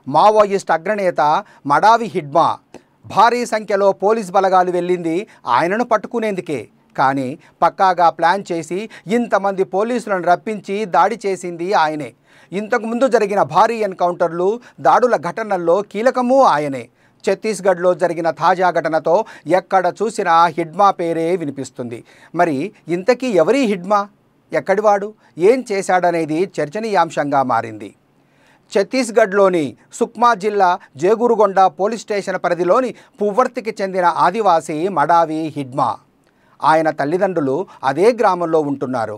Maoist అగ్రనేత మడావి హిడ్మా. భారీ సంఖ్యలో పోలీస్ బలగాలు వెళ్ళింది ఆయనను పట్టుకునేందుకే. కానీ పక్కాగా ప్లాన్ చేసి ఇంతమంది పోలీసులను రప్పించి దాడి చేసింది ఆయనే. ఇంతకుముందు జరిగిన భారీ ఎన్కౌంటర్లు, దాడుల ఘటనల్లో కీలకమూ ఆయనే. ఛత్తీస్గఢ్లో జరిగిన తాజా ఘటనతో ఎక్కడ చూసినా హిడ్మా పేరే వినిపిస్తుంది. మరి ఇంతకీ ఎవరీ హిడ్మా? ఎక్కడివాడు? ఏం చేశాడనేది చర్చనీయాంశంగా మారింది. ఛత్తీస్గఢ్లోని సుక్మా జిల్లా జేగురుగొండ పోలీస్ స్టేషన్ పరిధిలోని పువ్వర్తికి చెందిన ఆదివాసీ మడావి హిడ్మా. ఆయన తల్లిదండ్రులు అదే గ్రామంలో ఉంటున్నారు.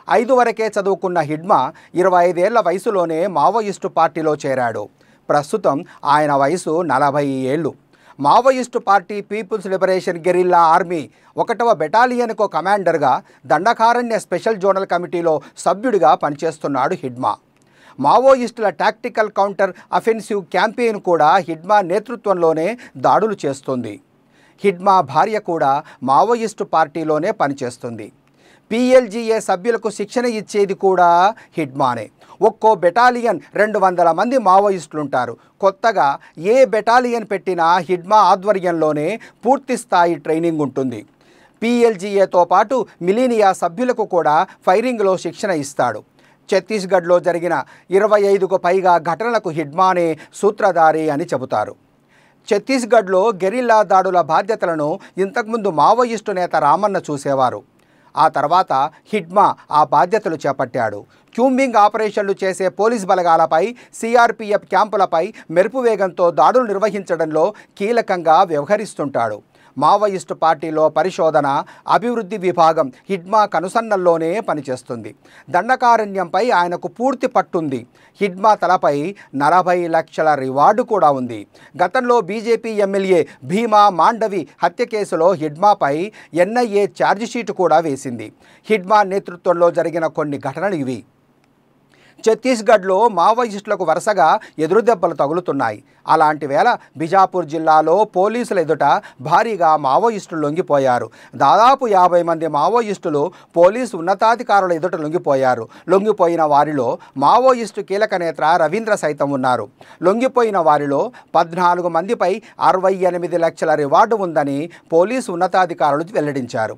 5 వరకే చదువుకున్న హిడ్మా 25 ఏళ్ల వయసులోనే మావోయిస్టు పార్టీలో చేరాడు. ప్రస్తుతం ఆయన వయసు 40 ఏళ్ళు. Maoist party people's liberation guerrilla army 1వ బెటాలియన్కు కమాండర్గా, దండకారణ్య స్పెషల్ జోనల్ కమిటీలో సభ్యుడిగా పనిచేస్తున్నాడు హిడ్మా. మావోయిస్టుల టాక్టికల్ కౌంటర్ అఫెన్సివ్ క్యాంపెయిన్ కూడా హిడ్మా నేతృత్వంలోనే దాడులు చేస్తుంది. హిడ్మా భార్య కూడా మావోయిస్టు పార్టీలోనే పనిచేస్తుంది. PLGA సభ్యులకు శిక్షణ ఇచ్చేది కూడా హిడ్మానే. ఒక్కో బెటాలియన్ 200 మంది మావోయిస్టులుంటారు. కొత్తగా ఏ బెటాలియన్ పెట్టినా హిడ్మా ఆధ్వర్యంలోనే పూర్తి స్థాయి ట్రైనింగ్ ఉంటుంది. PLGAతో పాటు మిలీనియా సభ్యులకు కూడా ఫైరింగ్లో శిక్షణ ఇస్తాడు. ఛత్తీస్గఢ్లో జరిగిన 25కు పైగా ఘటనలకు హిడ్మానే సూత్రధారి అని చెబుతారు. ఛత్తీస్గఢ్లో గెరిల్లా దాడుల బాధ్యతలను ఇంతకుముందు మావోయిస్టు నేత రామన్న చూసేవారు. ఆ తర్వాత హిడ్మా ఆ బాధ్యతలు చేపట్టాడు. క్యూంబింగ్ ఆపరేషన్లు చేసే పోలీస్ బలగాలపై, CRPF క్యాంపులపై మెరుపు వేగంతో దాడులు నిర్వహించడంలో కీలకంగా వ్యవహరిస్తుంటాడు. మావోయిస్టు పార్టీలో పరిశోధన, అభివృద్ధి విభాగం హిడ్మా కనుసన్నల్లోనే పనిచేస్తుంది. దండకారణ్యంపై ఆయనకు పూర్తి పట్టుంది. హిడ్మా తలపై 40 లక్షల రివార్డు కూడా ఉంది. గతంలో బీజేపీ ఎమ్మెల్యే భీమా మాండవి హత్య కేసులో హిడ్మాపై NIA ఛార్జిషీటు కూడా వేసింది. హిడ్మా నేతృత్వంలో జరిగిన కొన్ని ఘటనలు ఇవి. ఛత్తీస్గఢ్లో మావోయిస్టులకు వరుసగా ఎదురుదెబ్బలు తగులుతున్నాయి. అలాంటి వేళ బిజాపూర్ జిల్లాలో పోలీసుల ఎదుట భారీగా మావోయిస్టులు లొంగిపోయారు. దాదాపు 50 మంది మావోయిస్టులు పోలీసు ఉన్నతాధికారుల ఎదుట లొంగిపోయారు. లొంగిపోయిన వారిలో మావోయిస్టు కీలక నేత రవీంద్ర సైతం ఉన్నారు. లొంగిపోయిన వారిలో 14 మందిపై 68 లక్షల రివార్డు ఉందని పోలీసు ఉన్నతాధికారులు వెల్లడించారు.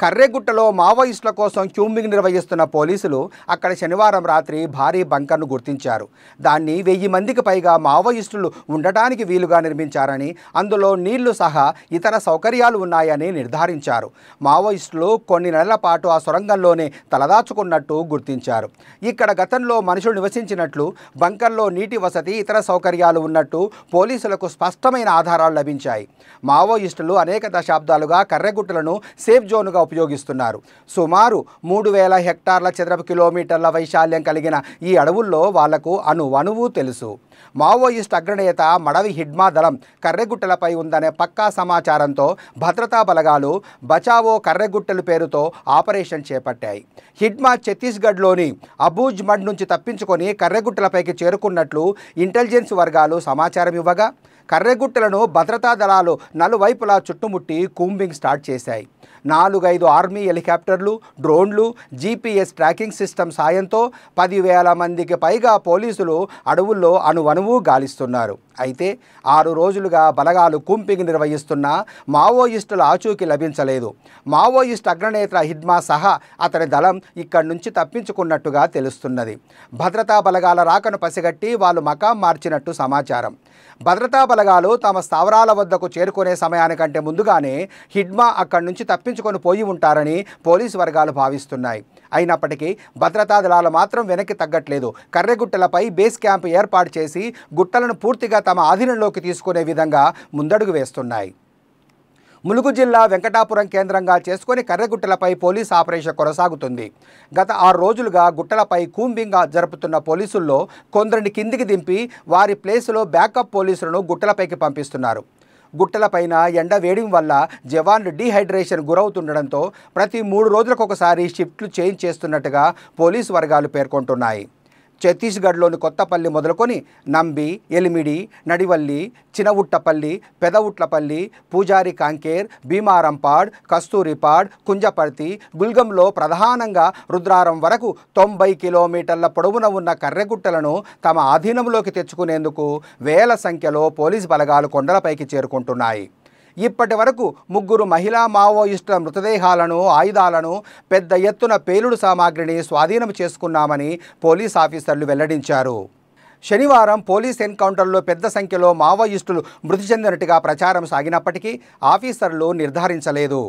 కర్రెగుట్టలో మావోయిస్టుల కోసం క్యూంబింగ్ నిర్వహిస్తున్న పోలీసులు అక్కడ శనివారం రాత్రి భారీ బంకర్ను గుర్తించారు. దాన్ని 1000 మందికి పైగా మావోయిస్టులు ఉండటానికి వీలుగా నిర్మించారని, అందులో నీళ్లు సహా ఇతర సౌకర్యాలు ఉన్నాయని నిర్ధారించారు. మావోయిస్టులు కొన్ని నెలల పాటు ఆ సొరంగంలోనే తలదాచుకున్నట్టు గుర్తించారు. ఇక్కడ గతంలో మనుషులు నివసించినట్లు, బంకర్లో నీటి వసతి, ఇతర సౌకర్యాలు ఉన్నట్టు పోలీసులకు స్పష్టమైన ఆధారాలు లభించాయి. మావోయిస్టులు అనేక దశాబ్దాలుగా కర్రెగుట్టలను సేఫ్ జోన్గా ఉపయోగిస్తున్నారు. సుమారు 3000 హెక్టార్ల చదరపు కిలోమీటర్ల వైశాల్యం కలిగిన ఈ అడవుల్లో వాళ్లకు అణువణువు తెలుసు. మావోయిస్ట్ అగ్రనేత మడవి హిడ్మా దళం కర్రెగుట్టలపై ఉందనే పక్కా సమాచారంతో భద్రతా బలగాలు బచావో కర్రెగుట్టలు పేరుతో ఆపరేషన్ చేపట్టాయి. హిడ్మా ఛత్తీస్గఢ్లోని అబూజ్ మడ్ నుంచి తప్పించుకొని కర్రెగుట్టలపైకి చేరుకున్నట్లు ఇంటెలిజెన్స్ వర్గాలు సమాచారం ఇవ్వగా, కర్రెగుట్టలను భద్రతా దళాలు నలువైపులా చుట్టుముట్టి కూంబింగ్ స్టార్ట్ చేశాయి. 4-5 ఆర్మీ హెలికాప్టర్లు, డ్రోన్లు, GPS ట్రాకింగ్ సిస్టమ్ సాయంతో 10,000 మందికి పైగా పోలీసులు అడవుల్లో అణువణువు గాలిస్తున్నారు. అయితే 6 రోజులుగా బలగాలు కూంబింగ్ నిర్వహిస్తున్నా మావోయిస్టుల ఆచూకీ లభించలేదు. మావోయిస్ట్ అగ్రనేత హిడ్మా సహా అతని దళం ఇక్కడి నుంచి తప్పించుకున్నట్టుగా తెలుస్తున్నది. భద్రతా బలగాల రాకను పసిగట్టి వాళ్ళు మకాం మార్చినట్టు సమాచారం. భద్రతా బలగాలు తమ స్థావరాల వద్దకు చేరుకునే సమయానికంటే ముందుగానే హిడ్మా అక్కడి నుంచి తప్పించుకొని పోయి ఉంటారని పోలీసు వర్గాలు భావిస్తున్నాయి. అయినప్పటికీ భద్రతా దళాలు మాత్రం వెనక్కి తగ్గట్లేదు. కర్రెగుట్టలపై బేస్ క్యాంపు ఏర్పాటు చేసి గుట్టలను పూర్తిగా తమ ఆధీనంలోకి తీసుకునే విధంగా ముందడుగు వేస్తున్నాయి. ములుగు జిల్లా వెంకటాపురం కేంద్రంగా చేసుకుని కర్రెగుట్టలపై పోలీస్ ఆపరేషన్ కొనసాగుతుంది. గత 6 రోజులుగా గుట్టలపై కూంబింగ్ జరుపుతున్న పోలీసుల్లో కొందరిని కిందికి దింపి వారి ప్లేసులో బ్యాకప్ పోలీసులను గుట్టలపైకి పంపిస్తున్నారు. గుట్టలపైన ఎండ వేడి వల్ల జవాన్లు డీహైడ్రేషన్ గురవుతుండడంతో ప్రతి 3 రోజులకు ఒకసారి షిఫ్ట్లు చేంజ్ చేస్తున్నట్టుగా పోలీసు వర్గాలు పేర్కొంటున్నాయి. ఛత్తీస్గఢ్లోని కొత్తపల్లి మొదలుకొని నంబి, ఎలిమిడి, నడివల్లి, చినవుట్టపల్లి, పెదవుట్లపల్లి, పూజారి కాంకేర్, భీమారంపాడ్, కస్తూరిపాడ్, కుంజపర్తి, గుల్గంలో ప్రధానంగా రుద్రారం వరకు 90 కిలోమీటర్ల పొడవున ఉన్న కర్రెగుట్టలను తమ ఆధీనంలోకి తెచ్చుకునేందుకు వేల సంఖ్యలో పోలీస్ బలగాలు కొండలపైకి చేరుకుంటున్నాయి. ఇప్పటి వరకు 3 మహిళా మావోయిస్టుల మృతదేహాలను, ఆయుధాలను, పెద్ద ఎత్తున పేలుడు సామాగ్రిని స్వాధీనం చేసుకున్నామని పోలీస్ ఆఫీసర్లు వెల్లడించారు. శనివారం పోలీస్ ఎన్కౌంటర్లో పెద్ద సంఖ్యలో మావోయిస్టులు మృతి చెందినట్టుగా ప్రచారం సాగినప్పటికీ ఆఫీసర్లు నిర్ధారించలేదు.